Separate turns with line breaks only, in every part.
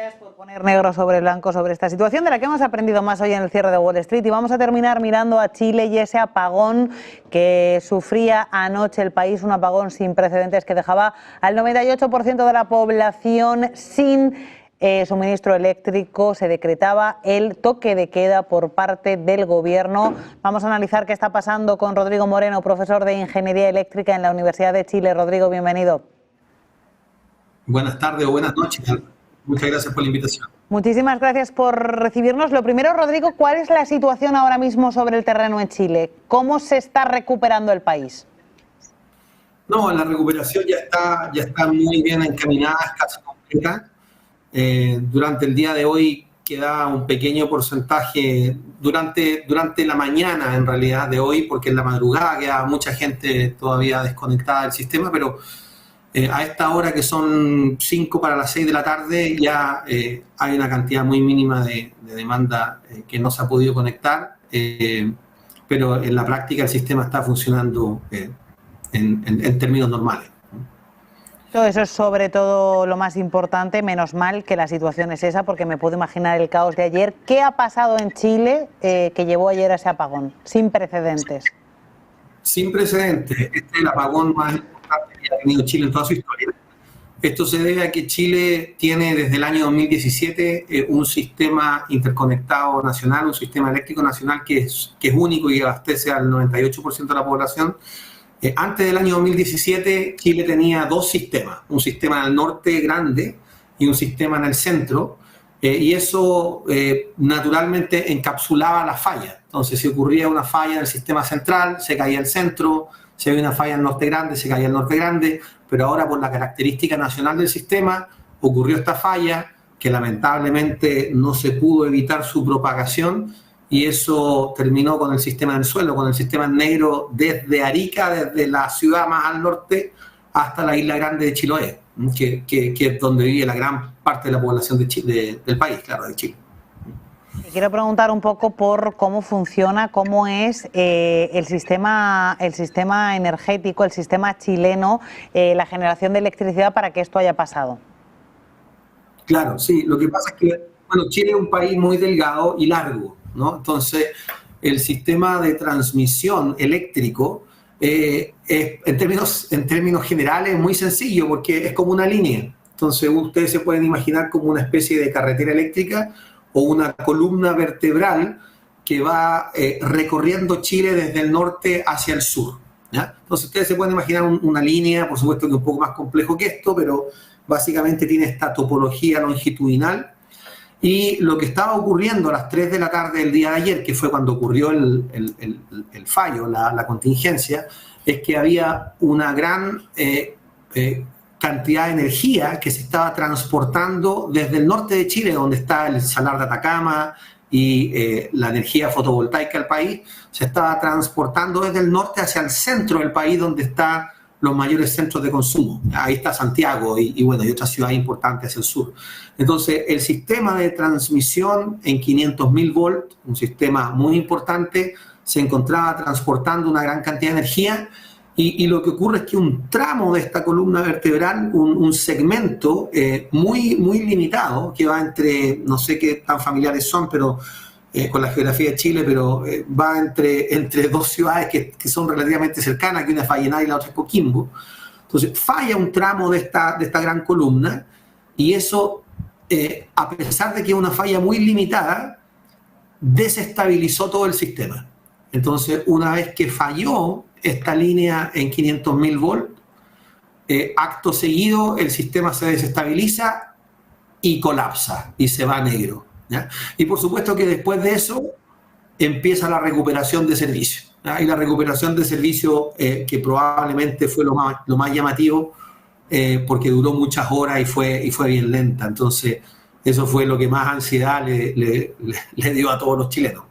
gracias por poner negro sobre blanco sobre esta situación de la que hemos aprendido más hoy en el cierre de Wall Street. Y vamos a terminar mirando a Chile y ese apagón que sufría anoche el país, un apagón sin precedentes que dejaba al 98% de la población sin suministro eléctrico. Se decretaba el toque de queda por parte del gobierno. Vamos a analizar qué está pasando con Rodrigo Moreno, profesor de Ingeniería Eléctrica en la Universidad de Chile. Rodrigo, bienvenido.
Buenas tardes o buenas noches. Muchas gracias por la invitación.
Muchísimas gracias por recibirnos. Lo primero, Rodrigo, ¿cuál es la situación ahora mismo sobre el terreno en Chile? ¿Cómo se está recuperando el país?
No, la recuperación ya está muy bien encaminada, es casi completa. Durante el día de hoy queda un pequeño porcentaje, durante la mañana en realidad de hoy, porque en la madrugada queda mucha gente todavía desconectada del sistema, pero a esta hora que son 5 para las 6 de la tarde ya hay una cantidad muy mínima de demanda que no se ha podido conectar, pero en la práctica el sistema está funcionando en términos normales.
Todo eso es sobre todo lo más importante, menos mal que la situación es esa, porque me puedo imaginar el caos de ayer. ¿Qué ha pasado en Chile que llevó ayer a ese apagón? Sin precedentes.
Sin precedentes. Este es el apagón más importante que ha tenido Chile en toda su historia. Esto se debe a que Chile tiene desde el año 2017 un sistema interconectado nacional, un sistema eléctrico nacional que es único y abastece al 98% de la población. Antes del año 2017, Chile tenía dos sistemas, un sistema en el norte grande y un sistema en el centro, y eso naturalmente encapsulaba la falla. Entonces, si ocurría una falla en el sistema central, se caía el centro; si había una falla en el norte grande, se caía el norte grande, pero ahora por la característica nacional del sistema ocurrió esta falla que lamentablemente no se pudo evitar su propagación, y eso terminó con el sistema del suelo, con el sistema negro desde Arica, desde la ciudad más al norte, hasta la isla grande de Chiloé, que es donde vive la gran parte de la población de Chile, del país, claro, de Chile.
Te quiero preguntar un poco por cómo funciona, cómo es el sistema energético, el sistema chileno, la generación de electricidad para que esto haya pasado.
Claro, sí, lo que pasa es que, bueno, Chile es un país muy delgado y largo, ¿no? Entonces, el sistema de transmisión eléctrico en términos generales es muy sencillo, porque es como una línea. Entonces, ustedes se pueden imaginar como una especie de carretera eléctrica o una columna vertebral que va recorriendo Chile desde el norte hacia el sur, ¿ya? Entonces, ustedes se pueden imaginar una línea, por supuesto que un poco más complejo que esto, pero básicamente tiene esta topología longitudinal. Y lo que estaba ocurriendo a las 3 de la tarde del día de ayer, que fue cuando ocurrió el fallo, la contingencia, es que había una gran cantidad de energía que se estaba transportando desde el norte de Chile, donde está el Salar de Atacama y la energía fotovoltaica del país, se estaba transportando desde el norte hacia el centro del país, donde están los mayores centros de consumo. Ahí está Santiago y otras ciudades importantes hacia el sur. Entonces, el sistema de transmisión en 500.000 volts, un sistema muy importante, se encontraba transportando una gran cantidad de energía, y lo que ocurre es que un tramo de esta columna vertebral, un segmento muy limitado, que va entre, no sé qué tan familiares son, pero con la geografía de Chile, pero va entre dos ciudades que son relativamente cercanas, que una es Vallenar y la otra es Coquimbo. Entonces, falla un tramo de esta gran columna, y eso, a pesar de que es una falla muy limitada, desestabilizó todo el sistema. Entonces, una vez que falló esta línea en 500.000 volts, acto seguido el sistema se desestabiliza y colapsa y se va a negro, ¿ya? Y por supuesto que después de eso empieza la recuperación de servicio, ¿ya? Y la recuperación de servicio, que probablemente fue lo más llamativo, porque duró muchas horas y fue bien lenta. Entonces, eso fue lo que más ansiedad le dio a todos los chilenos.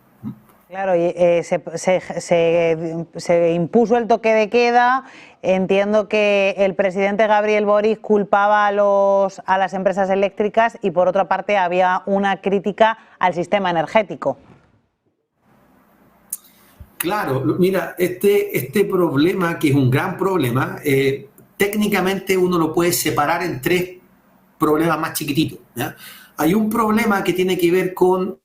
Claro, y se impuso el toque de queda. Entiendo que el presidente Gabriel Boric culpaba a las empresas eléctricas, y por otra parte había una crítica al sistema energético.
Claro, mira, este problema, que es un gran problema, técnicamente uno lo puede separar en tres problemas más chiquititos, ¿ya? Hay un problema que tiene que ver con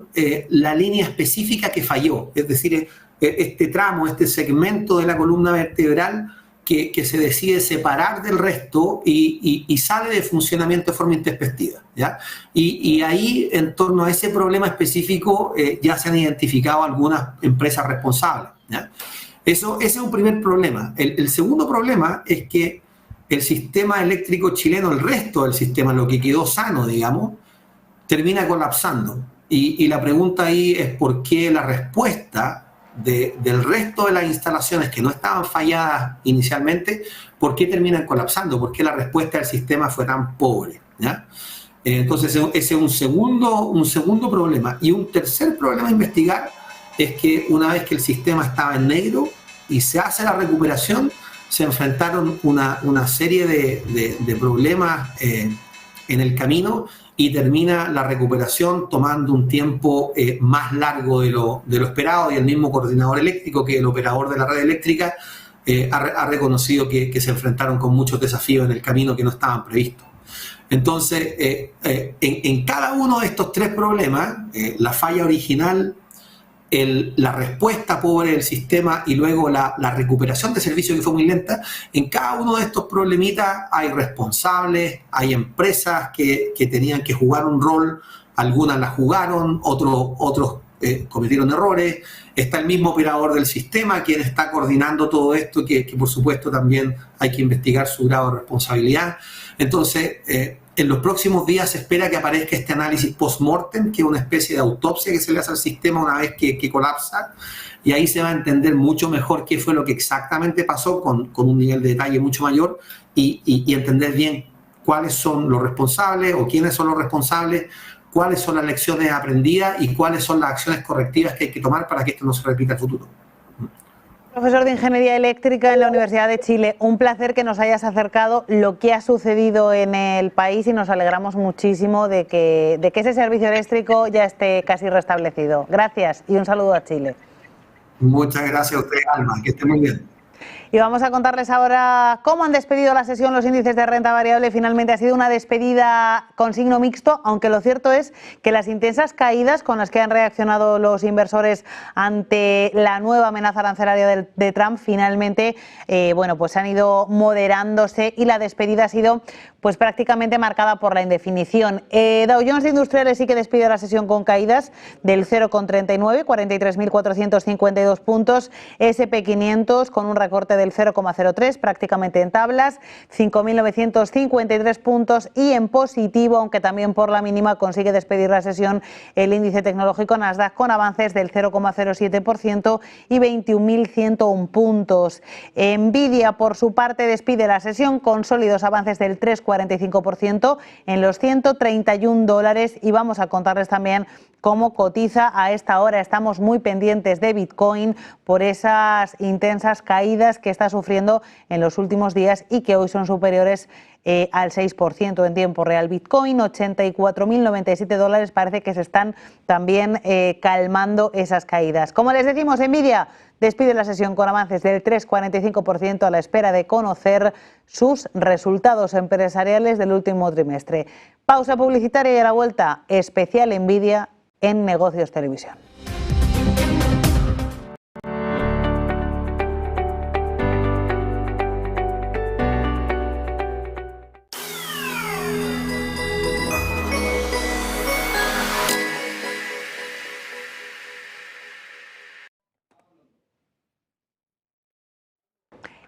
la línea específica que falló, es decir, este tramo, este segmento de la columna vertebral que se decide separar del resto y sale de funcionamiento de forma intempestiva, ¿ya? Y ahí, en torno a ese problema específico, ya se han identificado algunas empresas responsables, ¿ya? Ese es un primer problema. El segundo problema es que el sistema eléctrico chileno, el resto del sistema, lo que quedó sano, digamos, termina colapsando. Y la pregunta ahí es por qué la respuesta del resto de las instalaciones que no estaban falladas inicialmente, ¿por qué terminan colapsando? ¿Por qué la respuesta del sistema fue tan pobre? ¿Ya? Entonces, ese es un segundo problema. Y un tercer problema a investigar es que una vez que el sistema estaba en negro y se hace la recuperación, se enfrentaron una serie de problemas en el camino y termina la recuperación tomando un tiempo más largo de lo esperado, y el mismo coordinador eléctrico, que el operador de la red eléctrica, ha reconocido que se enfrentaron con muchos desafíos en el camino que no estaban previstos. Entonces, en cada uno de estos tres problemas, la falla original, la respuesta pobre del sistema y luego la recuperación de servicio que fue muy lenta, en cada uno de estos problemitas hay responsables, hay empresas que tenían que jugar un rol, algunas la jugaron, otros cometieron errores, está el mismo operador del sistema quien está coordinando todo esto, que por supuesto también hay que investigar su grado de responsabilidad. Entonces, en los próximos días se espera que aparezca este análisis post-mortem, que es una especie de autopsia que se le hace al sistema una vez que colapsa, y ahí se va a entender mucho mejor qué fue lo que exactamente pasó con un nivel de detalle mucho mayor y entender bien cuáles son los responsables o quiénes son los responsables, cuáles son las lecciones aprendidas y cuáles son las acciones correctivas que hay que tomar para que esto no se repita en el futuro.
Profesor de Ingeniería Eléctrica en la Universidad de Chile, un placer que nos hayas acercado lo que ha sucedido en el país y nos alegramos muchísimo de que ese servicio eléctrico ya esté casi restablecido. Gracias y un saludo a Chile.
Muchas gracias a usted, Alma, que esté muy bien.
Y vamos a contarles ahora cómo han despedido la sesión los índices de renta variable. Finalmente ha sido una despedida con signo mixto, aunque lo cierto es que las intensas caídas con las que han reaccionado los inversores ante la nueva amenaza arancelaria de Trump finalmente pues han ido moderándose y la despedida ha sido pues prácticamente marcada por la indefinición. Dow Jones de Industriales sí que despide la sesión con caídas del 0,39, 43.452 puntos. S&P 500 con un recorte del 0,03, prácticamente en tablas, 5.953 puntos, y en positivo, aunque también por la mínima, consigue despedir la sesión el índice tecnológico Nasdaq con avances del 0,07% y 21.101 puntos. Nvidia, por su parte, despide la sesión con sólidos avances del 3,45% en los $131, y vamos a contarles también cómo cotiza a esta hora. Estamos muy pendientes de Bitcoin por esas intensas caídas que está sufriendo en los últimos días y que hoy son superiores al 6% en tiempo real. Bitcoin, $84.097, parece que se están también calmando esas caídas. Como les decimos, Nvidia despide la sesión con avances del 3,45% a la espera de conocer sus resultados empresariales del último trimestre. Pausa publicitaria y a la vuelta, especial Nvidia en Negocios Televisión.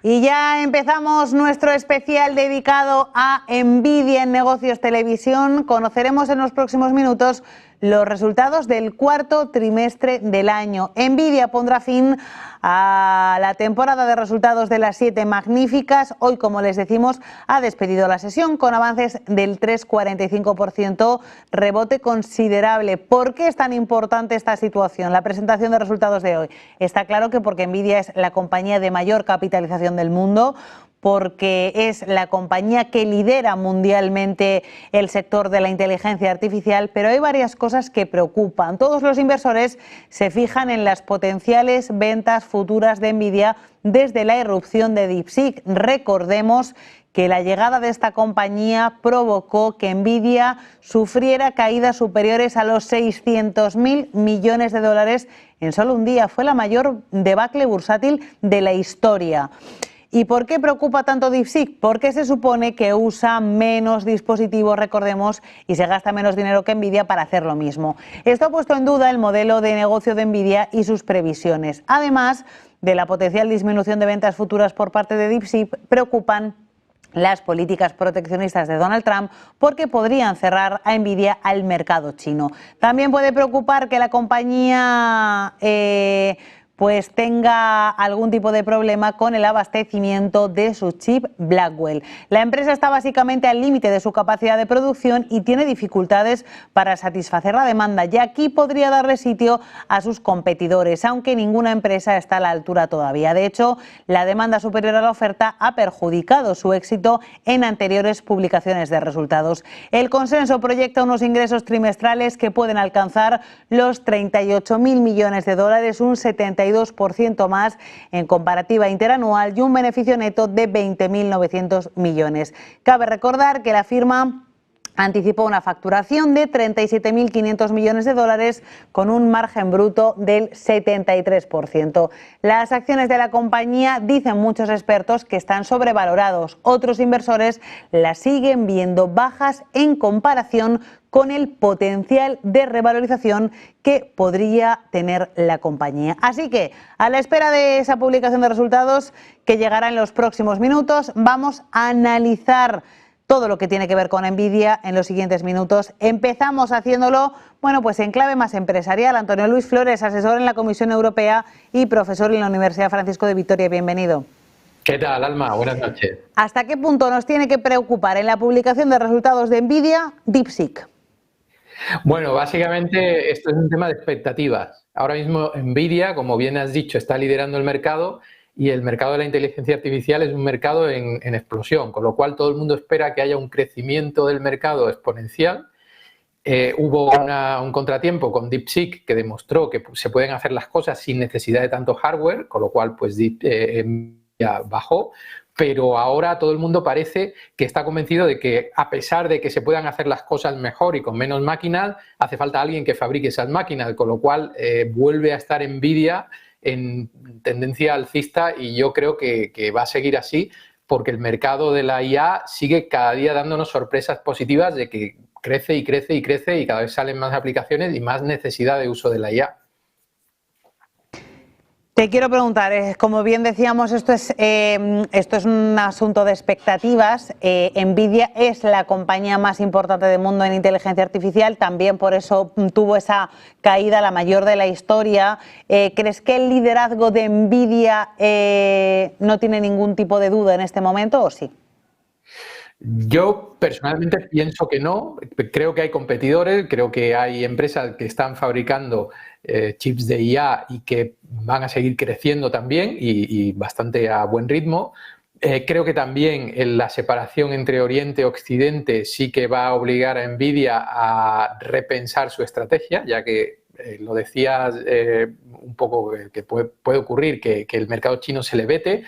Y ya empezamos nuestro especial dedicado a Nvidia en Negocios Televisión. Conoceremos en los próximos minutos los resultados del cuarto trimestre del año. Nvidia pondrá fin a la temporada de resultados de las 7 magníficas. Hoy, como les decimos, ha despedido la sesión con avances del 3,45%, rebote considerable. ¿Por qué es tan importante esta situación? La presentación de resultados de hoy. Está claro que porque Nvidia es la compañía de mayor capitalización del mundo, porque es la compañía que lidera mundialmente el sector de la inteligencia artificial, pero hay varias cosas que preocupan. Todos los inversores se fijan en las potenciales ventas futuras de Nvidia desde la irrupción de DeepSeek. Recordemos que la llegada de esta compañía provocó que Nvidia sufriera caídas superiores a los 600.000 millones de dólares en solo un día. Fue la mayor debacle bursátil de la historia. ¿Y por qué preocupa tanto DeepSeek? Porque se supone que usa menos dispositivos, recordemos, y se gasta menos dinero que Nvidia para hacer lo mismo. Esto ha puesto en duda el modelo de negocio de Nvidia y sus previsiones. Además de la potencial disminución de ventas futuras por parte de DeepSeek, preocupan las políticas proteccionistas de Donald Trump porque podrían cerrar a Nvidia al mercado chino. También puede preocupar que la compañía pues tenga algún tipo de problema con el abastecimiento de su chip Blackwell. La empresa está básicamente al límite de su capacidad de producción y tiene dificultades para satisfacer la demanda, y aquí podría darle sitio a sus competidores, aunque ninguna empresa está a la altura todavía. De hecho, la demanda superior a la oferta ha perjudicado su éxito en anteriores publicaciones de resultados. El consenso proyecta unos ingresos trimestrales que pueden alcanzar los 38.000 millones de dólares, un 72% más en comparativa interanual, y un beneficio neto de 20.900 millones. Cabe recordar que la firma anticipó una facturación de 37.500 millones de dólares con un margen bruto del 73%. Las acciones de la compañía, dicen muchos expertos, que están sobrevalorados. Otros inversores las siguen viendo bajas en comparación con el potencial de revalorización que podría tener la compañía. Así que, a la espera de esa publicación de resultados que llegará en los próximos minutos, vamos a analizar todo lo que tiene que ver con Nvidia en los siguientes minutos. Empezamos haciéndolo, bueno, pues en clave más empresarial. Antonio Luis Flores, asesor en la Comisión Europea y profesor en la Universidad Francisco de Vitoria. Bienvenido.
¿Qué tal, Alma? Buenas noches.
¿Hasta qué punto nos tiene que preocupar en la publicación de resultados de Nvidia DeepSeek?
Bueno, básicamente esto es un tema de expectativas. Ahora mismo Nvidia, como bien has dicho, está liderando el mercado, y el mercado de la inteligencia artificial es un mercado en explosión, con lo cual todo el mundo espera que haya un crecimiento del mercado exponencial. Hubo un contratiempo con DeepSeek que demostró que se pueden hacer las cosas sin necesidad de tanto hardware, con lo cual pues Nvidia bajó. Pero ahora todo el mundo parece que está convencido de que, a pesar de que se puedan hacer las cosas mejor y con menos máquinas, hace falta alguien que fabrique esas máquinas, con lo cual vuelve a estar Nvidia en tendencia alcista, y yo creo que va a seguir así, porque el mercado de la IA sigue cada día dándonos sorpresas positivas de que crece y crece y crece, y cada vez salen más aplicaciones y más necesidad de uso de la IA.
Te quiero preguntar, como bien decíamos, esto es un asunto de expectativas. Nvidia es la compañía más importante del mundo en inteligencia artificial, también por eso tuvo esa caída, la mayor de la historia. ¿Crees que el liderazgo de Nvidia no tiene ningún tipo de duda en este momento, o sí?
Yo personalmente pienso que no. Creo que hay competidores, creo que hay empresas que están fabricando chips de IA y que van a seguir creciendo también, y bastante a buen ritmo. Creo que también la separación entre Oriente y Occidente sí que va a obligar a Nvidia a repensar su estrategia, ya que lo decías un poco que puede ocurrir que el mercado chino se le vete,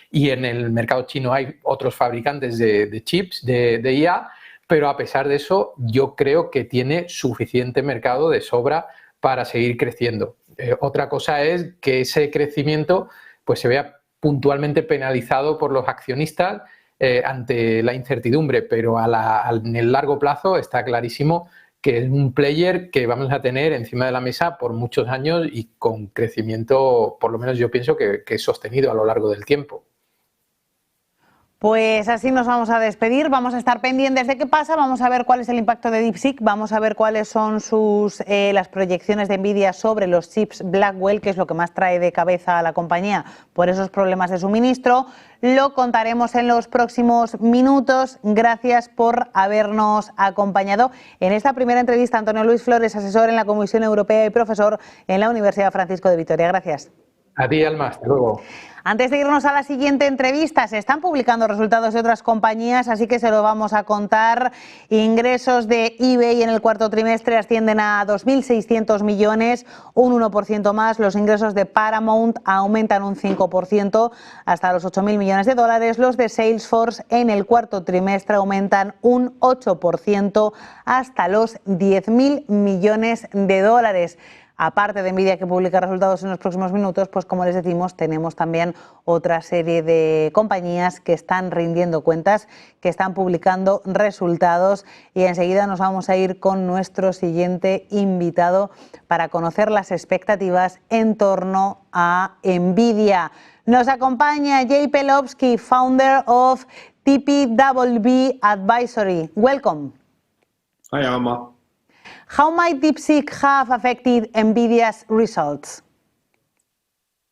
y en el mercado chino hay otros fabricantes de chips de IA, pero a pesar de eso yo creo que tiene suficiente mercado de sobra para seguir creciendo. Otra cosa es que ese crecimiento pues se vea puntualmente penalizado por los accionistas ante la incertidumbre, pero en el largo plazo está clarísimo que es un player que vamos a tener encima de la mesa por muchos años, y con crecimiento, por lo menos yo pienso que es sostenido a lo largo del tiempo.
Pues así nos vamos a despedir, vamos a estar pendientes de qué pasa, vamos a ver cuál es el impacto de DeepSeek, vamos a ver cuáles son las proyecciones de Nvidia sobre los chips Blackwell, que es lo que más trae de cabeza a la compañía por esos problemas de suministro. Lo contaremos en los próximos minutos. Gracias por habernos acompañado en esta primera entrevista. Antonio Luis Flores, asesor en la Comisión Europea y profesor en la Universidad Francisco de Vitoria. Gracias.
A ti, Alma, hasta luego.
Antes de irnos a la siguiente entrevista, se están publicando resultados de otras compañías, así que se lo vamos a contar. Ingresos de eBay en el cuarto trimestre ascienden a 2.600 millones, un 1% más. Los ingresos de Paramount aumentan un 5% hasta los 8.000 millones de dólares. Los de Salesforce en el cuarto trimestre aumentan un 8% hasta los 10.000 millones de dólares. Aparte de Nvidia, que publica resultados en los próximos minutos, pues como les decimos, tenemos también otra serie de compañías que están rindiendo cuentas, que están publicando resultados, y enseguida nos vamos a ir con nuestro siguiente invitado para conocer las expectativas en torno a Nvidia. Nos acompaña Jay Pelowski, founder of TPWB Advisory. Welcome.
Hi, Alma.
How might DeepSeek have affected Nvidia's results?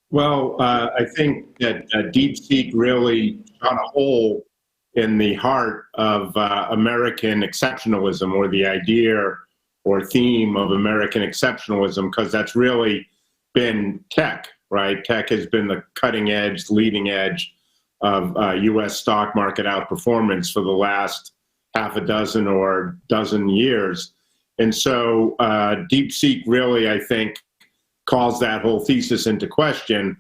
Well, I think that DeepSeek really shot a hole in the heart of American exceptionalism, or the idea or theme of American exceptionalism, because that's really been tech, right? Tech has been the cutting edge, leading edge of U.S. stock market outperformance for the last half a dozen or dozen years. And so DeepSeek really, I think, calls that whole thesis into question,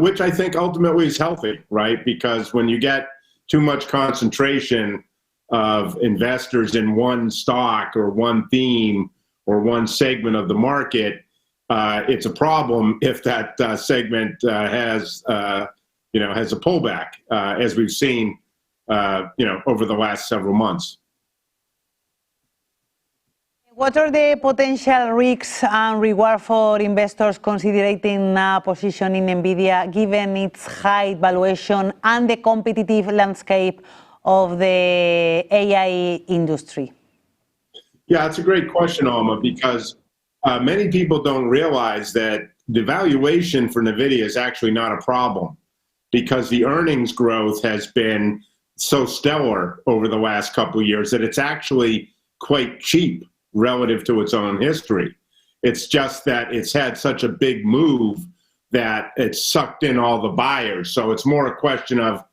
which I think ultimately is healthy, right? Because when you get too much concentration of investors in one stock or one theme or one segment of the market, it's a problem if that segment has a pullback, as we've seen, over the last several months.
What are the potential risks and reward for investors considering a position in Nvidia, given its high valuation and the competitive landscape of the AI industry?
Yeah, it's a great question, Alma, because many people don't realize that the valuation for NVIDIA is actually not a problem, because the earnings growth has been so stellar over the last couple of years that it's actually quite cheap relative to its own history. It's just that it's had such a big move that it's sucked in all the buyers. So it's more a question of,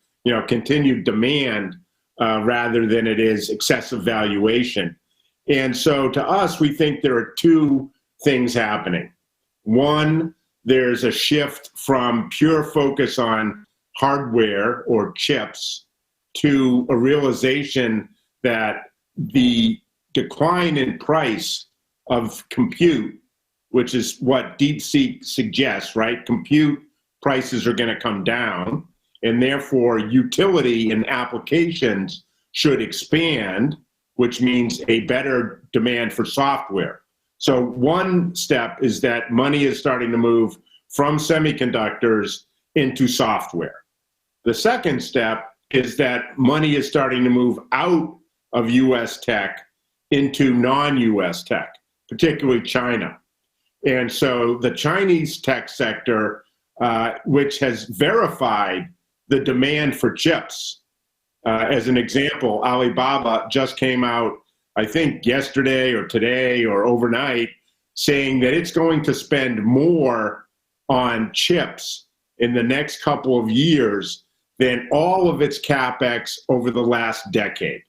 continued demand rather than it is excessive valuation. And so to us, we think there are two things happening. One, there's a shift from pure focus on hardware or chips to a realization that the decline in price of compute, which is what DeepSeek suggests, right? Compute prices are going to come down, and therefore utility and applications should expand, which means a better demand for software. So one step is that money is starting to move from semiconductors into software. The second step is that money is starting to move out of US tech into non-US tech, particularly China. And so the Chinese tech sector, which has verified the demand for chips, as an example, Alibaba just came out, I think yesterday or today or overnight, saying that it's going to spend more on chips in the next couple of years than all of its CapEx over the last decade.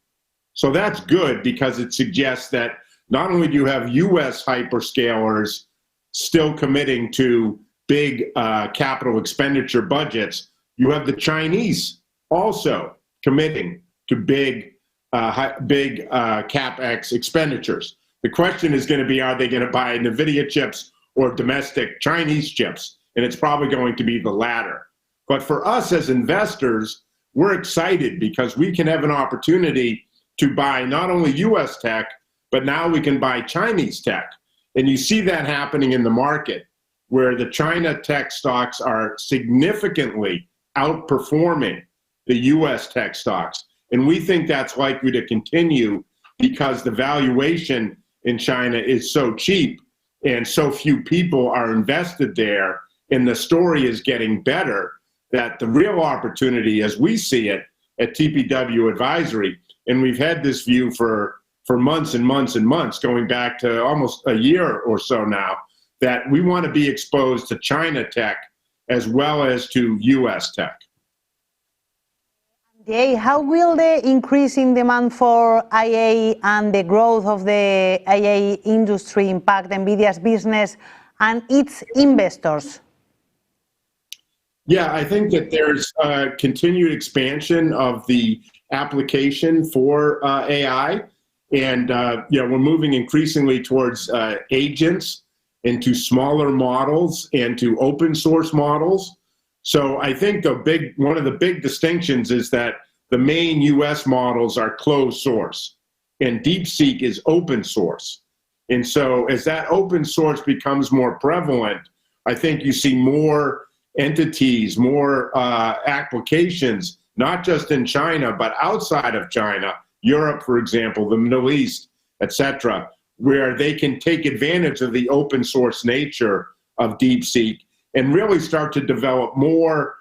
So that's good, because it suggests that not only do you have US hyperscalers still committing to big capital expenditure budgets, you have the Chinese also committing to big CapEx expenditures. The question is going to be, are they going to buy NVIDIA chips or domestic Chinese chips? And it's probably going to be the latter. But for us as investors, we're excited because we can have an opportunity to buy not only US tech, but now we can buy Chinese tech. And you see that happening in the market, where the China tech stocks are significantly outperforming the US tech stocks. And we think that's likely to continue because the valuation in China is so cheap and so few people are invested there, and the story is getting better, that the real opportunity, as we see it at TPW Advisory, and we've had this view for months and months and months, going back to almost a year or so now, that we want to be exposed to China tech as well as to US tech.
Jay, how will the increase in demand for IA and the growth of the IA industry impact NVIDIA's business and its investors?
Yeah, I think that there's a continued expansion of the application for AI. And we're moving increasingly towards agents into smaller models and to open source models. So I think one of the big distinctions is that the main US models are closed source and DeepSeek is open source. And so as that open source becomes more prevalent, I think you see more entities, more applications, not just in China, but outside of China, Europe, for example, the Middle East, et cetera, where they can take advantage of the open source nature of DeepSeek and really start to develop more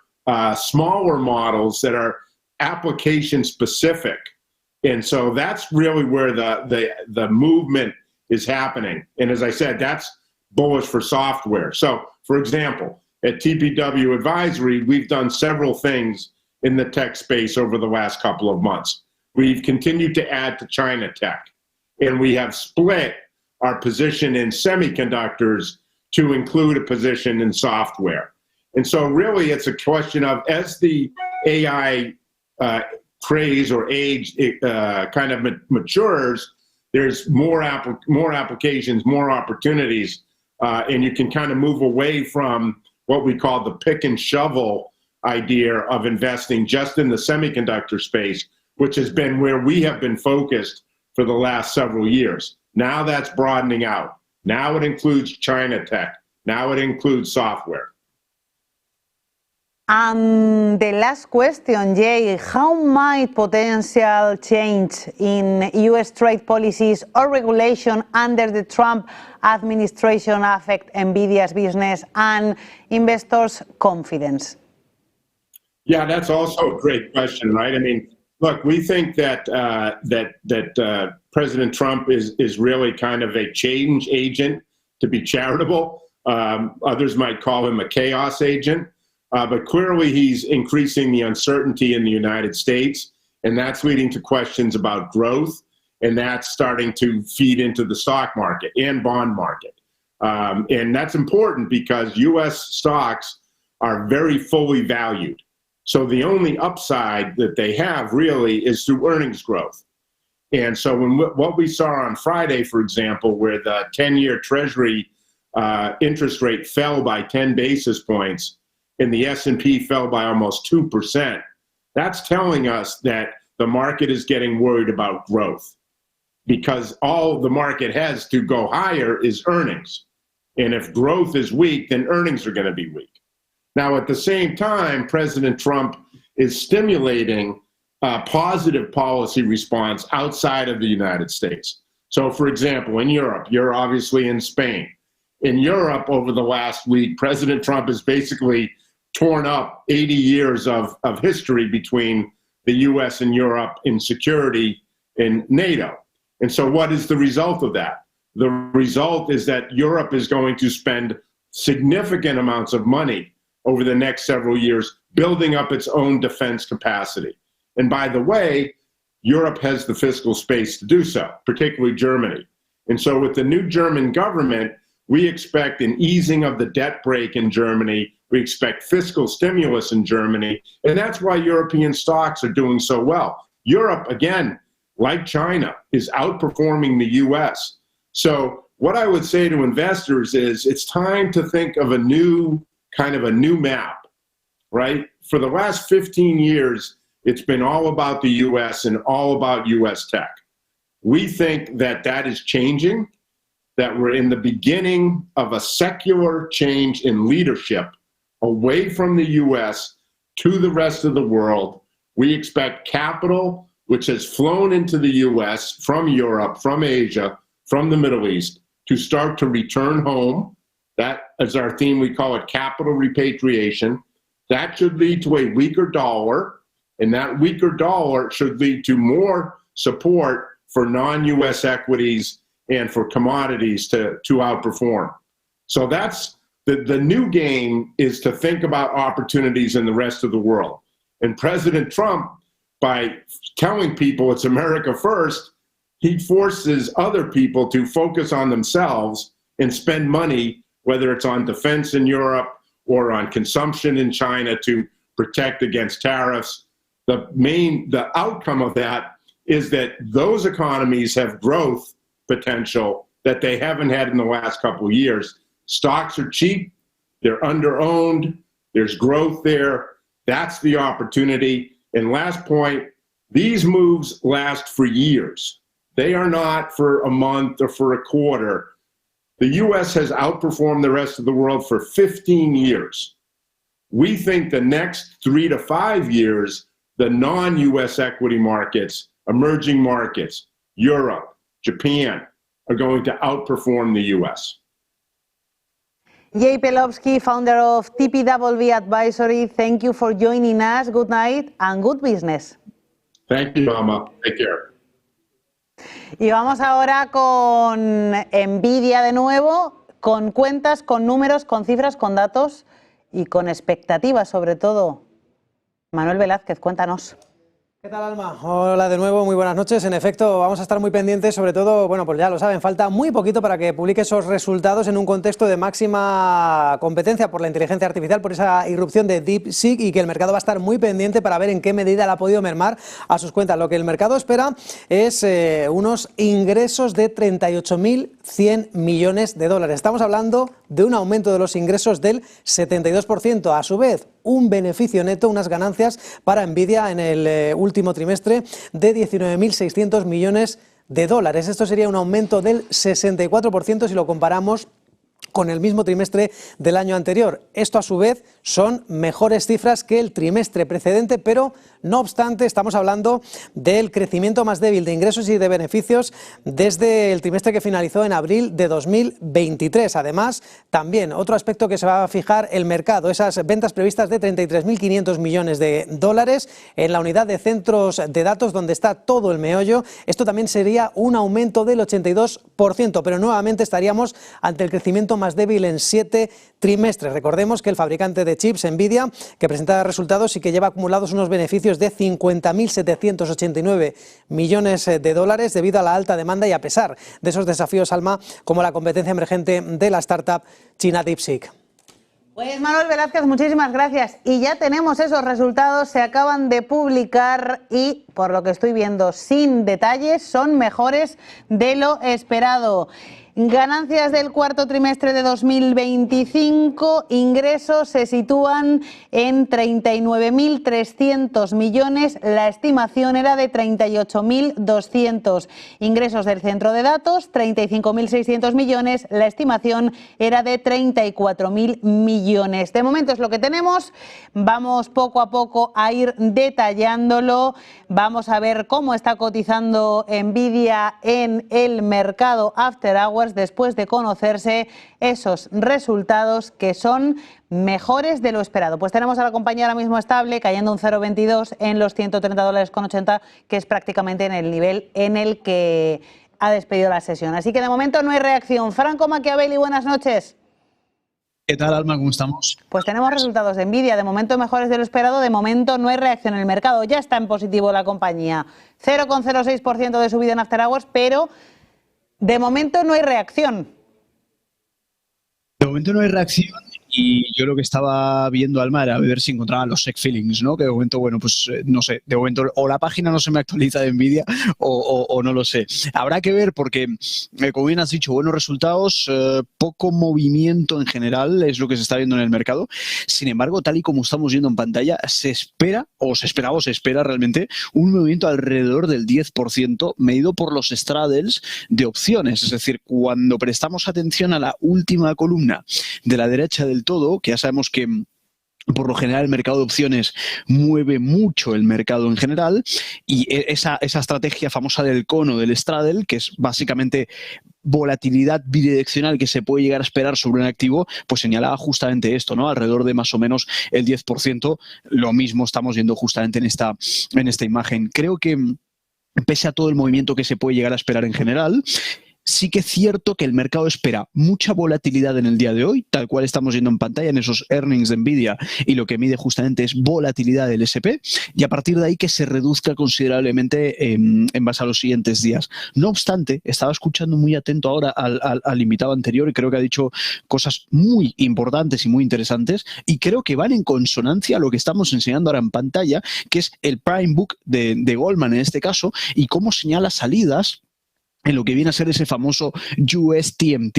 smaller models that are application specific. And so that's really where the movement is happening. And as I said, that's bullish for software. So for example, at TPW Advisory, we've done several things in the tech space over the last couple of months. We've continued to add to China tech, and we have split our position in semiconductors to include a position in software. And so really it's a question of, as the AI craze or age kind of matures, there's more applications, more opportunities, and you can kind of move away from what we call the pick and shovel idea of investing just in the semiconductor space, which has been where we have been focused for the last several years. Now that's broadening out. Now it includes China tech. Now it includes software.
The last question, Jay, how might potential change in US trade policies or regulation under the Trump administration affect NVIDIA's business and investors' confidence?
Yeah, that's also a great question, right? I mean, look, we think that President Trump is really kind of a change agent, to be charitable. Others might call him a chaos agent. But clearly he's increasing the uncertainty in the United States, and that's leading to questions about growth, and that's starting to feed into the stock market and bond market. And that's important because U.S. stocks are very fully valued. So the only upside that they have really is through earnings growth. And so what we saw on Friday, for example, where the 10-year Treasury interest rate fell by 10 basis points, and the S&P fell by almost 2%, that's telling us that the market is getting worried about growth, because all the market has to go higher is earnings. And if growth is weak, then earnings are going to be weak. Now, at the same time, President Trump is stimulating a positive policy response outside of the United States. So, for example, in Europe, you're obviously in Spain. In Europe, over the last week, President Trump has basically torn up 80 years of history between the US and Europe in security in NATO. And so what is the result of that? The result is that Europe is going to spend significant amounts of money over the next several years building up its own defense capacity. And by the way, Europe has the fiscal space to do so, particularly Germany. And so with the new German government, we expect an easing of the debt brake in Germany. We expect fiscal stimulus in Germany, and that's why European stocks are doing so well. Europe, again, like China, is outperforming the US. So what I would say to investors is it's time to think of a new map, right? For the last 15 years, it's been all about the US and all about US tech. We think that that is changing, that we're in the beginning of a secular change in leadership away from the US to the rest of the world. We expect capital, which has flown into the US from Europe, from Asia, from the Middle East, to start to return home. That is our theme. We call it capital repatriation. That should lead to a weaker dollar, and that weaker dollar should lead to more support for non-US equities and for commodities to outperform. So that's The new game is to think about opportunities in the rest of the world. And President Trump, by telling people it's America first, he forces other people to focus on themselves and spend money, whether it's on defense in Europe or on consumption in China to protect against tariffs. The outcome of that is that those economies have growth potential that they haven't had in the last couple of years. Stocks are cheap, they're under-owned, there's growth there. That's the opportunity. And last point, these moves last for years. They are not for a month or for a quarter. The U.S. has outperformed the rest of the world for 15 years. We think the next 3 to 5 years, the non-U.S. equity markets, emerging markets, Europe, Japan, are going to outperform the U.S.
Jay Pelowski, founder of TPWB Advisory, thank you for joining us. Good night and good business.
Thank you, Alma. Take care.
Y vamos ahora con Nvidia de nuevo, con cuentas, con números, con cifras, con datos y con expectativas sobre todo. Manuel Velázquez, cuéntanos.
¿Qué tal, Alma? Hola de nuevo, muy buenas noches. En efecto, vamos a estar muy pendientes, sobre todo, bueno, pues ya lo saben, falta muy poquito para que publique esos resultados en un contexto de máxima competencia por la inteligencia artificial, por esa irrupción de DeepSeek, y que el mercado va a estar muy pendiente para ver en qué medida le ha podido mermar a sus cuentas. Lo que el mercado espera es unos ingresos de 38.100 millones de dólares. Estamos hablando de un aumento de los ingresos del 72%. A su vez, un beneficio neto, unas ganancias para Nvidia en el último trimestre de 19.600 millones de dólares. Esto sería un aumento del 64% si lo comparamos con el mismo trimestre del año anterior. Esto, a su vez, son mejores cifras que el trimestre precedente, pero no obstante estamos hablando del crecimiento más débil de ingresos y de beneficios desde el trimestre que finalizó en abril de 2023. Además, también otro aspecto que se va a fijar el mercado, esas ventas previstas de 33.500 millones de dólares en la unidad de centros de datos donde está todo el meollo. Esto también sería un aumento del 82%, pero nuevamente estaríamos ante el crecimiento más débil en 7 trimestres. Recordemos que el fabricante de chips, Nvidia, que presenta resultados y que lleva acumulados unos beneficios de 50.789 millones de dólares debido a la alta demanda y a pesar de esos desafíos, Alma, como la competencia emergente de la startup china DeepSeek.
Pues Manuel Velázquez, muchísimas gracias. Y ya tenemos esos resultados, se acaban de publicar y, por lo que estoy viendo sin detalles, son mejores de lo esperado. Ganancias del cuarto trimestre de 2025, ingresos se sitúan en 39.300 millones, la estimación era de 38.200. Ingresos del centro de datos, 35.600 millones, la estimación era de 34.000 millones. De momento es lo que tenemos, vamos poco a poco a ir detallándolo, vamos a ver cómo está cotizando Nvidia en el mercado after hours, después de conocerse esos resultados que son mejores de lo esperado. Pues tenemos a la compañía ahora mismo estable, cayendo un 0,22 en los $130,80, que es prácticamente en el nivel en el que ha despedido la sesión. Así que de momento no hay reacción. Franco Machiavelli, buenas noches.
¿Qué tal, Alma? ¿Cómo estamos?
Pues tenemos resultados de Nvidia, de momento mejores de lo esperado, de momento no hay reacción en el mercado, ya está en positivo la compañía. 0,06% de subida en after hours, pero de momento no hay reacción.
De momento no hay reacción y yo lo que estaba viendo, Alma, era ver si encontraba los sec feelings, ¿no? Que de momento, bueno, pues no sé, de momento o la página no se me actualiza de Nvidia o no lo sé. Habrá que ver porque, como bien has dicho, buenos resultados, poco movimiento en general es lo que se está viendo en el mercado. Sin embargo, tal y como estamos viendo en pantalla, se espera realmente un movimiento alrededor del 10% medido por los straddles de opciones. Es decir, cuando prestamos atención a la última columna de la derecha del todo, que ya sabemos que por lo general el mercado de opciones mueve mucho el mercado en general, y esa estrategia famosa del cono, del straddle, que es básicamente volatilidad bidireccional que se puede llegar a esperar sobre un activo, pues señalaba justamente esto, ¿no? Alrededor de más o menos el 10%. Lo mismo estamos viendo justamente en esta imagen. Creo que pese a todo el movimiento que se puede llegar a esperar en general, sí que es cierto que el mercado espera mucha volatilidad en el día de hoy, tal cual estamos viendo en pantalla en esos earnings de Nvidia, y lo que mide justamente es volatilidad del SP, y a partir de ahí que se reduzca considerablemente en base a los siguientes días. No obstante, estaba escuchando muy atento ahora al invitado anterior y creo que ha dicho cosas muy importantes y muy interesantes, y creo que van en consonancia a lo que estamos enseñando ahora en pantalla, que es el Prime Book de Goldman en este caso, y cómo señala salidas en lo que viene a ser ese famoso USTMT,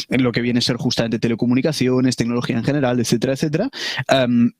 en lo que viene a ser justamente telecomunicaciones, tecnología en general, etcétera, etcétera,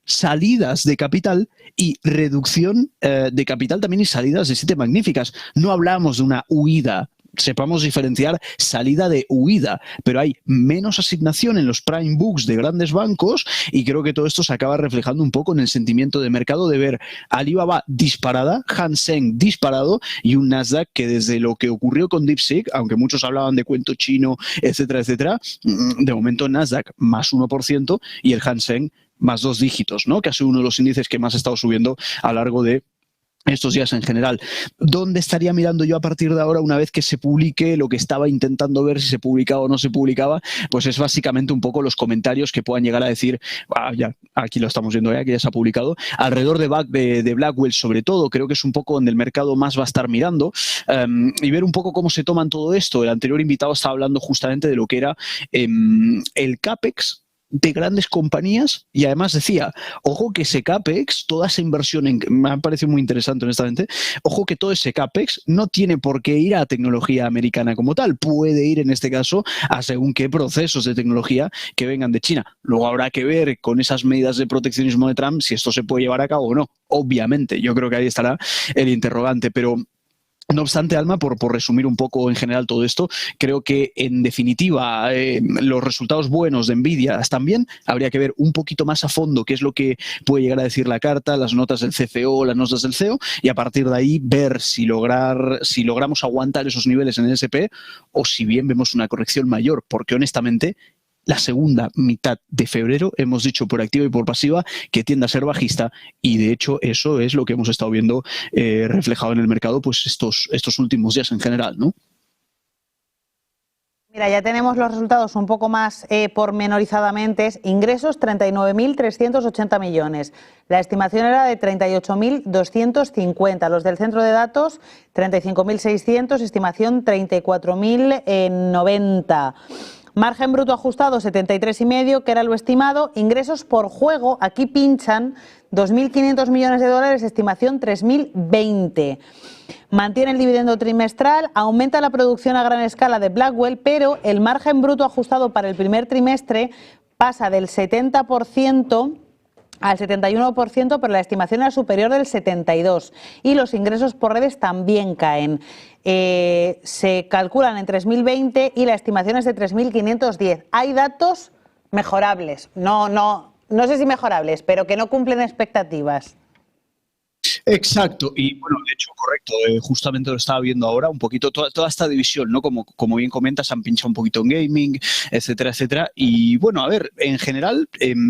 salidas de capital y reducción de capital también, y salidas de 7 magníficas. No hablamos de una huida, sepamos diferenciar salida de huida, pero hay menos asignación en los prime books de grandes bancos, y creo que todo esto se acaba reflejando un poco en el sentimiento de mercado de ver Alibaba disparada, Hang Seng disparado, y un Nasdaq que desde lo que ocurrió con DeepSeek, aunque muchos hablaban de cuento chino, etcétera, etcétera, de momento Nasdaq más 1% y el Hang Seng más 2 dígitos, ¿no? Que ha sido uno de los índices que más ha estado subiendo a lo largo de estos días en general. ¿Dónde estaría mirando yo a partir de ahora una vez que se publique lo que estaba intentando ver si se publicaba o no se publicaba? Pues es básicamente un poco los comentarios que puedan llegar a decir, ya, aquí lo estamos viendo ya, que ya se ha publicado, alrededor de Blackwell sobre todo, creo que es un poco donde el mercado más va a estar mirando, y ver un poco cómo se toman todo esto. El anterior invitado estaba hablando justamente de lo que era el CAPEX de grandes compañías, y además decía, ojo que ese CAPEX, toda esa inversión, me ha parecido muy interesante honestamente, ojo que todo ese CAPEX no tiene por qué ir a tecnología americana como tal, puede ir en este caso a según qué procesos de tecnología que vengan de China. Luego habrá que ver con esas medidas de proteccionismo de Trump si esto se puede llevar a cabo o no. Obviamente, yo creo que ahí estará el interrogante, pero no obstante, Alma, por resumir un poco en general todo esto, creo que en definitiva los resultados buenos de Nvidia están bien. Habría que ver un poquito más a fondo qué es lo que puede llegar a decir la carta, las notas del CFO, las notas del CEO, y a partir de ahí ver si logramos aguantar esos niveles en el SP o si bien vemos una corrección mayor, porque honestamente la segunda mitad de febrero hemos dicho por activa y por pasiva que tiende a ser bajista, y de hecho eso es lo que hemos estado viendo reflejado en el mercado pues estos últimos días en general, ¿no?
Mira, ya tenemos los resultados un poco más pormenorizadamente. Ingresos 39.380 millones. La estimación era de 38.250. Los del centro de datos 35.600, estimación 34.090. Margen bruto ajustado 73,5, que era lo estimado. Ingresos por juego, aquí pinchan 2.500 millones de dólares, estimación 3.020. Mantiene el dividendo trimestral, aumenta la producción a gran escala de Blackwell, pero el margen bruto ajustado para el primer trimestre pasa del 70% al 71%, pero la estimación era superior del 72%. Y los ingresos por redes también caen. Se calculan en 3.020 y la estimación es de 3.510. Hay datos mejorables, no sé si mejorables, pero que no cumplen expectativas.
Exacto, y bueno, de hecho, correcto, justamente lo estaba viendo ahora, un poquito toda esta división, ¿no? Como bien comentas, han pinchado un poquito en gaming, etcétera, etcétera, y bueno, a ver, en general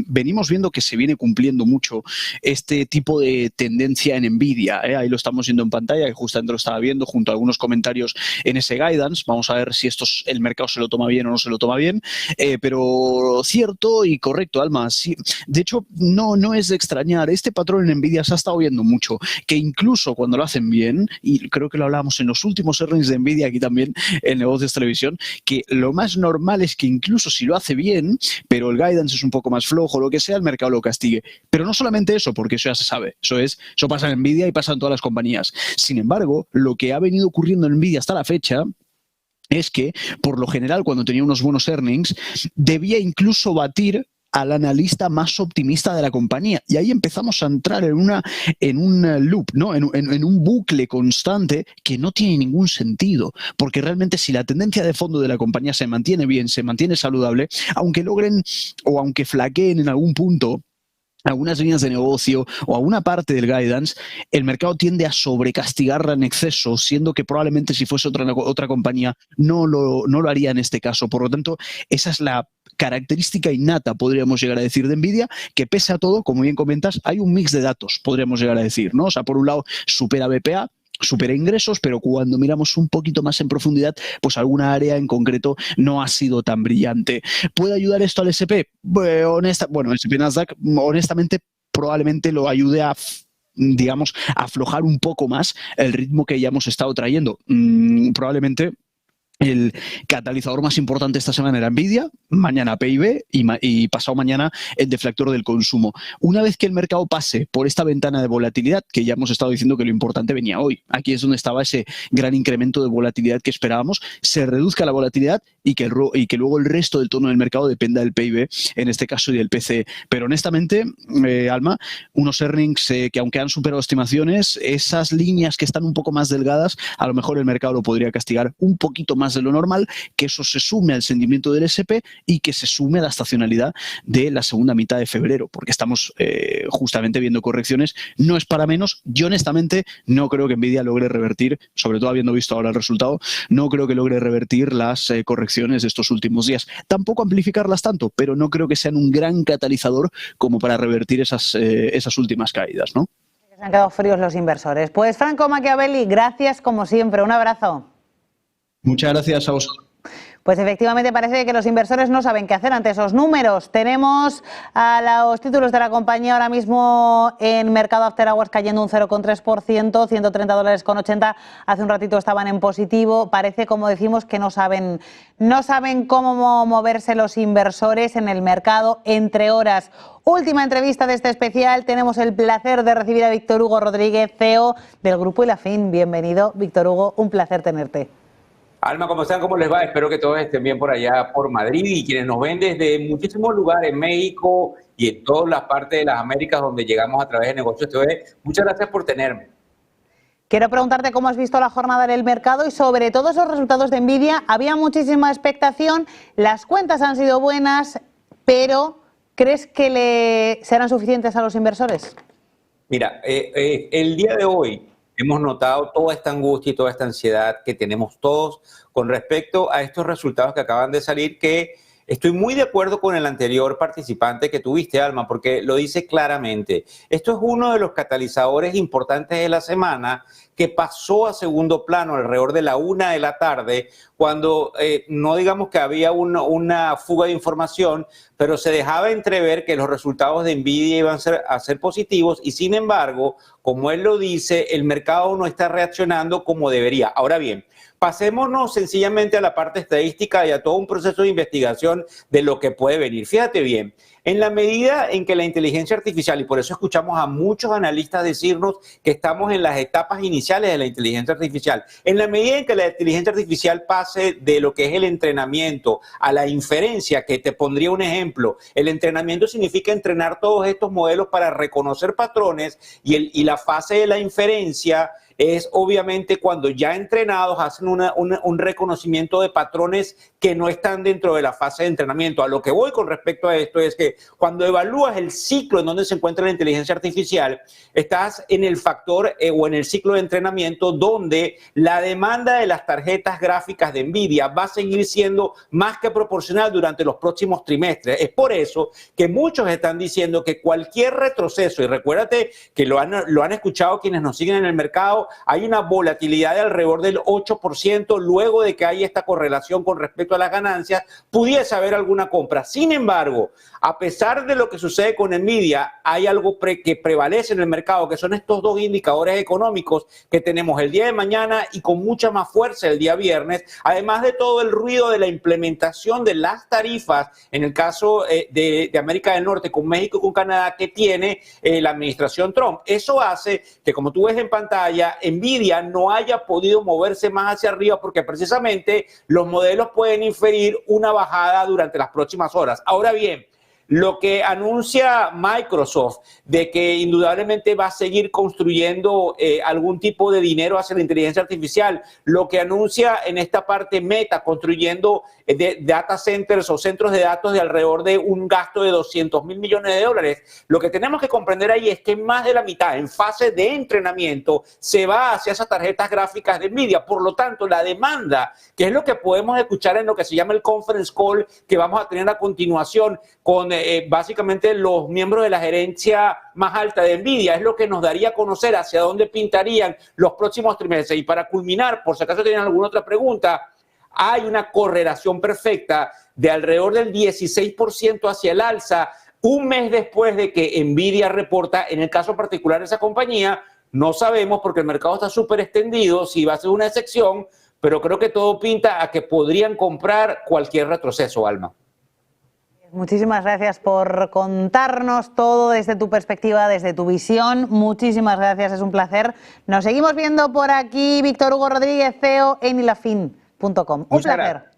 venimos viendo que se viene cumpliendo mucho este tipo de tendencia en Nvidia, ahí lo estamos viendo en pantalla, que justamente lo estaba viendo junto a algunos comentarios en ese guidance. Vamos a ver si el mercado se lo toma bien o no se lo toma bien, pero cierto y correcto, Alma, sí, de hecho, no es de extrañar, este patrón en Nvidia se ha estado viendo mucho, que incluso cuando lo hacen bien, y creo que lo hablábamos en los últimos earnings de Nvidia aquí también en Negocios Televisión, que lo más normal es que incluso si lo hace bien, pero el guidance es un poco más flojo, lo que sea, el mercado lo castigue. Pero no solamente eso, porque eso ya se sabe, eso pasa en Nvidia y pasa en todas las compañías. Sin embargo, lo que ha venido ocurriendo en Nvidia hasta la fecha es que, por lo general, cuando tenía unos buenos earnings, debía incluso batir al analista más optimista de la compañía. Y ahí empezamos a entrar en un loop, ¿no? En un bucle constante que no tiene ningún sentido. Porque realmente si la tendencia de fondo de la compañía se mantiene bien, se mantiene saludable, aunque logren o aunque flaqueen en algún punto algunas líneas de negocio o a una parte del guidance, el mercado tiende a sobrecastigarla en exceso, siendo que probablemente si fuese otra compañía no lo haría en este caso. Por lo tanto, esa es la característica innata, podríamos llegar a decir, de Nvidia, que pese a todo, como bien comentas, hay un mix de datos, podríamos llegar a decir, ¿no? O sea, por un lado supera BPA, supera ingresos, pero cuando miramos un poquito más en profundidad, pues alguna área en concreto no ha sido tan brillante. ¿Puede ayudar esto al SP? SP Nasdaq, honestamente, probablemente lo ayude a, digamos, aflojar un poco más el ritmo que ya hemos estado trayendo. Probablemente el catalizador más importante esta semana era Nvidia, mañana PIB y pasado mañana el deflactor del consumo. Una vez que el mercado pase por esta ventana de volatilidad, que ya hemos estado diciendo que lo importante venía hoy, aquí es donde estaba ese gran incremento de volatilidad que esperábamos, se reduzca la volatilidad y que luego el resto del tono del mercado dependa del PIB, en este caso y del PCE. Pero honestamente, Alma, unos earnings que aunque han superado estimaciones, esas líneas que están un poco más delgadas, a lo mejor el mercado lo podría castigar un poquito más de lo normal, que eso se sume al sentimiento del SP y que se sume a la estacionalidad de la segunda mitad de febrero, porque estamos justamente viendo correcciones. No es para menos. Yo honestamente no creo que Nvidia logre revertir, sobre todo habiendo visto ahora el resultado, no creo que logre revertir las correcciones de estos últimos días. Tampoco amplificarlas tanto, pero no creo que sean un gran catalizador como para revertir esas últimas caídas, ¿no?
Se han quedado fríos los inversores. Pues Franco Machiavelli, gracias como siempre. Un abrazo.
Muchas gracias a vosotros.
Pues efectivamente parece que los inversores no saben qué hacer ante esos números. Tenemos a los títulos de la compañía ahora mismo en mercado after hours cayendo un 0,3%, $130,80. Hace un ratito estaban en positivo. Parece, como decimos, que no saben cómo moverse los inversores en el mercado entre horas. Última entrevista de este especial. Tenemos el placer de recibir a Víctor Hugo Rodríguez, CEO del Grupo Ilafin. Bienvenido, Víctor Hugo. Un placer tenerte.
Alma, ¿cómo están? ¿Cómo les va? Espero que todos estén bien por allá, por Madrid, y quienes nos ven desde muchísimos lugares, México y en todas las partes de las Américas donde llegamos a través de Negocios TV. Muchas gracias por tenerme.
Quiero preguntarte cómo has visto la jornada del mercado y sobre todo esos resultados de Nvidia. Había muchísima expectación, las cuentas han sido buenas, pero ¿crees que serán suficientes a los inversores?
Mira, el día de hoy hemos notado toda esta angustia y toda esta ansiedad que tenemos todos con respecto a estos resultados que acaban de salir, que estoy muy de acuerdo con el anterior participante que tuviste, Alma, porque lo dice claramente. Esto es uno de los catalizadores importantes de la semana que pasó a segundo plano alrededor de la 1 de la tarde, cuando no digamos que había una fuga de información, pero se dejaba entrever que los resultados de Nvidia iban a ser positivos y sin embargo, como él lo dice, el mercado no está reaccionando como debería. Ahora bien, pasémonos sencillamente a la parte estadística y a todo un proceso de investigación de lo que puede venir. Fíjate bien, en la medida en que la inteligencia artificial, y por eso escuchamos a muchos analistas decirnos que estamos en las etapas iniciales de la inteligencia artificial, en la medida en que la inteligencia artificial pase de lo que es el entrenamiento a la inferencia, que te pondría un ejemplo, el entrenamiento significa entrenar todos estos modelos para reconocer patrones y la fase de la inferencia es obviamente cuando ya entrenados hacen un reconocimiento de patrones que no están dentro de la fase de entrenamiento. A lo que voy con respecto a esto es que cuando evalúas el ciclo en donde se encuentra la inteligencia artificial, estás en el factor o en el ciclo de entrenamiento donde la demanda de las tarjetas gráficas de Nvidia va a seguir siendo más que proporcional durante los próximos trimestres. Es por eso que muchos están diciendo que cualquier retroceso, y recuérdate que lo han escuchado quienes nos siguen en el mercado, hay una volatilidad de alrededor del 8% luego de que hay esta correlación con respecto a las ganancias, pudiese haber alguna compra. Sin embargo, a pesar de lo que sucede con Nvidia, hay algo que prevalece en el mercado, que son estos dos indicadores económicos que tenemos el día de mañana y con mucha más fuerza el día viernes, además de todo el ruido de la implementación de las tarifas, en el caso de América del Norte, con México y con Canadá, que tiene la administración Trump. Eso hace que, como tú ves en pantalla, Nvidia no haya podido moverse más hacia arriba porque precisamente los modelos pueden inferir una bajada durante las próximas horas. Ahora bien, lo que anuncia Microsoft de que indudablemente va a seguir construyendo algún tipo de dinero hacia la inteligencia artificial, lo que anuncia en esta parte Meta construyendo data centers o centros de datos de alrededor de un gasto de $200 mil millones de dólares. Lo que tenemos que comprender ahí es que más de la mitad en fase de entrenamiento se va hacia esas tarjetas gráficas de Nvidia. Por lo tanto, la demanda, que es lo que podemos escuchar en lo que se llama el conference call que vamos a tener a continuación con básicamente los miembros de la gerencia más alta de Nvidia. Es lo que nos daría a conocer hacia dónde pintarían los próximos trimestres. Y para culminar, por si acaso tienen alguna otra pregunta, hay una correlación perfecta de alrededor del 16% hacia el alza un mes después de que Nvidia reporta. En el caso particular de esa compañía, no sabemos porque el mercado está súper extendido si va a ser una excepción, pero creo que todo pinta a que podrían comprar cualquier retroceso, Alma.
Muchísimas gracias por contarnos todo desde tu perspectiva, desde tu visión. Muchísimas gracias, es un placer. Nos seguimos viendo por aquí. Víctor Hugo Rodríguez, CEO en ilafin.com. Un placer.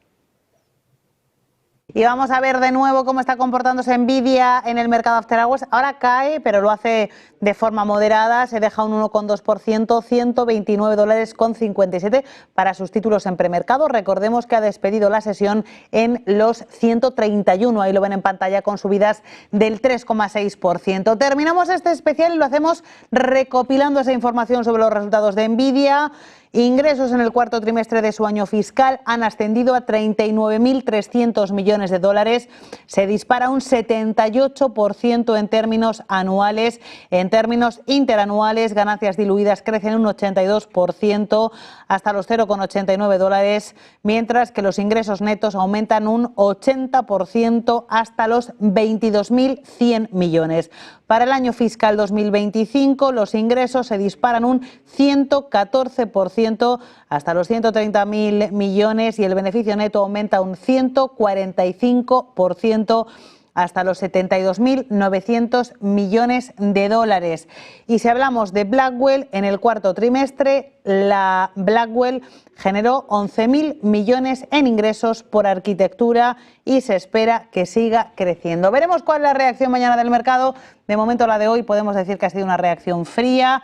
Y vamos a ver de nuevo cómo está comportándose Nvidia en el mercado after hours. Ahora cae, pero lo hace de forma moderada. Se deja un 1,2%, 129 dólares con 57 para sus títulos en premercado. Recordemos que ha despedido la sesión en los 131. Ahí lo ven en pantalla con subidas del 3,6%. Terminamos este especial y lo hacemos recopilando esa información sobre los resultados de Nvidia. Ingresos en el cuarto trimestre de su año fiscal han ascendido a 39.300 millones de dólares. Se dispara un 78% en términos anuales. En términos interanuales, ganancias diluidas crecen un 82% hasta los 0,89 dólares, mientras que los ingresos netos aumentan un 80% hasta los 22.100 millones. Para el año fiscal 2025, los ingresos se disparan un 114% hasta los 130.000 millones y el beneficio neto aumenta un 145% hasta los 72.900 millones de dólares. Y si hablamos de Blackwell, en el cuarto trimestre, la Blackwell generó 11.000 millones en ingresos por arquitectura y se espera que siga creciendo. Veremos cuál es la reacción mañana del mercado. De momento, la de hoy podemos decir que ha sido una reacción fría.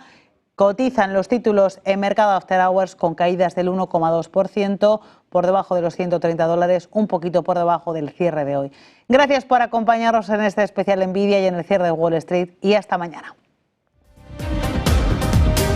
Cotizan los títulos en mercado after hours con caídas del 1,2%, por debajo de los 130 dólares, un poquito por debajo del cierre de hoy. Gracias por acompañarnos en este especial Nvidia y en el cierre de Wall Street y hasta mañana.